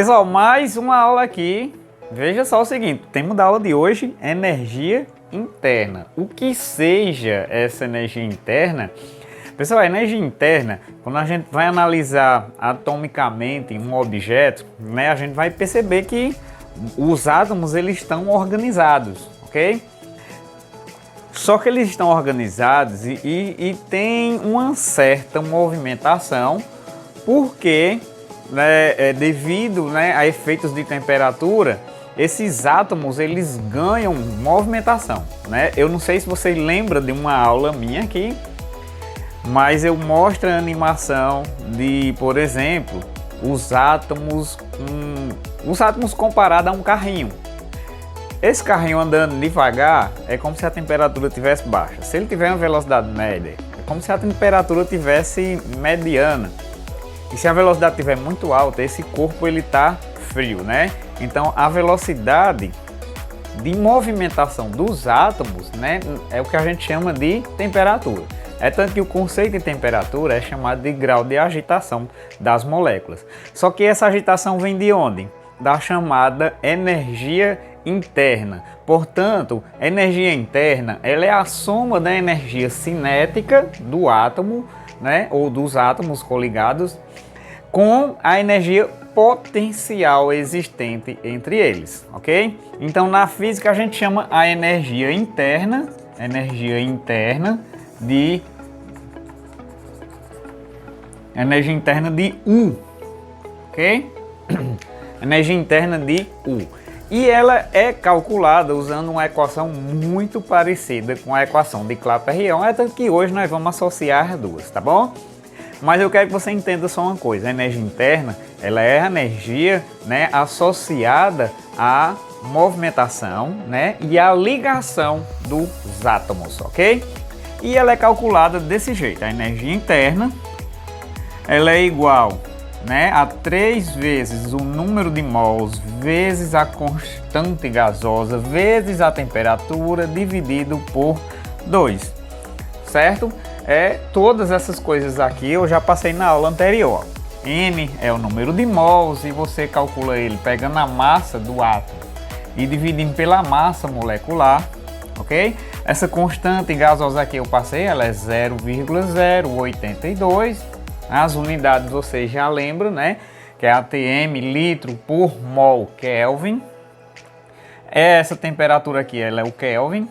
Pessoal, mais uma aula aqui. Veja só o seguinte, o tema da aula de hoje é energia interna. O que seja essa energia interna? Pessoal, a energia interna, quando a gente vai analisar atomicamente um objeto, né, a gente vai perceber que os átomos eles estão organizados, ok? Só que eles estão organizados e tem uma certa movimentação, porque devido, né, a efeitos de temperatura, esses átomos eles ganham movimentação, né? Eu não sei se vocês lembram de uma aula minha aqui, mas eu mostro a animação de, por exemplo, os átomos comparados a um carrinho. Esse carrinho andando devagar é como se a temperatura estivesse baixa. Se ele tiver uma velocidade média, é como se a temperatura estivesse mediana. E se a velocidade estiver muito alta, esse corpo ele está frio, né? Então a velocidade de movimentação dos átomos, né, é o que a gente chama de temperatura. É tanto que o conceito de temperatura é chamado de grau de agitação das moléculas. Só que essa agitação vem de onde? Da chamada energia interna. Portanto, a energia interna ela é a soma da energia cinética do átomo, né, ou dos átomos coligados, com a energia potencial existente entre eles, ok? Então, na física a gente chama a energia interna de U, ok? Energia interna de U. E ela é calculada usando uma equação muito parecida com a equação de Clapeyron, é tanto que hoje nós vamos associar as duas, tá bom? Mas eu quero que você entenda só uma coisa, a energia interna, ela é a energia, né, associada à movimentação, né, e à ligação dos átomos, ok? E ela é calculada desse jeito, a energia interna, ela é igual, né, a 3 vezes o número de mols vezes a constante gasosa vezes a temperatura dividido por 2, certo? Todas essas coisas aqui eu já passei na aula anterior. N é o número de mols e você calcula ele pegando a massa do átomo e dividindo pela massa molecular, ok? Essa constante gasosa aqui eu passei, ela é 0,082. As unidades vocês já lembram, né? Que é atm, litro por mol Kelvin. Essa temperatura aqui ela é o Kelvin,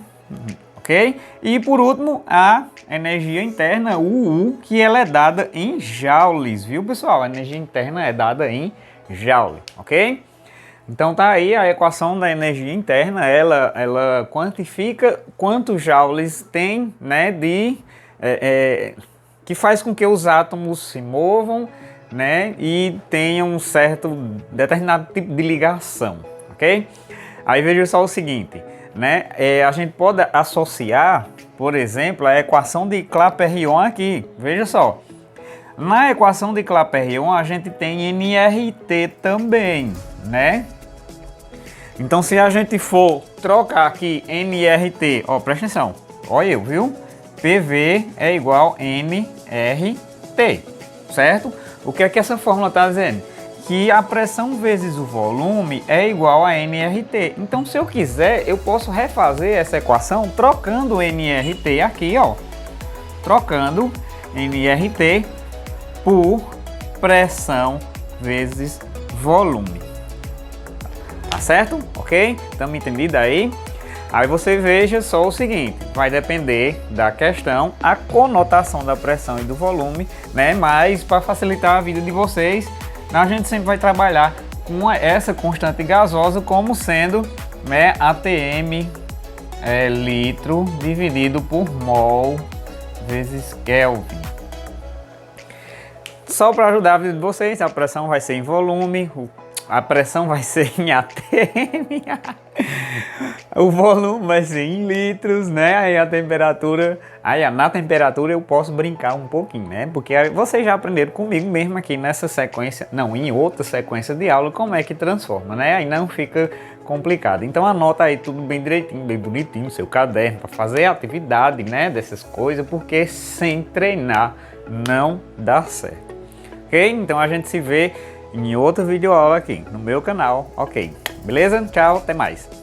ok? E por último, a energia interna, UU, que ela é dada em joules, viu pessoal? A energia interna é dada em joule, ok? Então tá aí a equação da energia interna, ela quantifica quantos joules tem, né, que faz com que os átomos se movam, né, e tenham um certo determinado tipo de ligação, ok? Aí veja só o seguinte, né, a gente pode associar, por exemplo, a equação de Clapeyron aqui. Veja só, na equação de Clapeyron a gente tem nRT também, né? Então se a gente for trocar aqui nRT, ó, presta atenção, olha eu, viu? PV é igual nRT, certo? O que é que essa fórmula está dizendo? Que a pressão vezes o volume é igual a nRT. Então, se eu quiser, eu posso refazer essa equação trocando o nRT aqui, ó. Trocando nRT por pressão vezes volume. Tá certo? Ok? Estamos entendidos aí? Aí você veja só o seguinte, vai depender da questão, a conotação da pressão e do volume, né? Mas para facilitar a vida de vocês, a gente sempre vai trabalhar com essa constante gasosa como sendo, né, atm litro dividido por mol vezes Kelvin. Só para ajudar a vida de vocês, a pressão vai ser em volume, a pressão vai ser em atm, o volume vai ser em litros, né? Aí a temperatura, na temperatura eu posso brincar um pouquinho, né? Porque vocês já aprenderam comigo mesmo aqui nessa sequência, não, em outra sequência de aula, como é que transforma, né? Aí não fica complicado. Então anota aí tudo bem direitinho, bem bonitinho, no seu caderno, para fazer a atividade, né? Dessas coisas, porque sem treinar não dá certo. Ok? Então a gente se vê em outro vídeo aula aqui no meu canal, ok? Beleza? Tchau, até mais.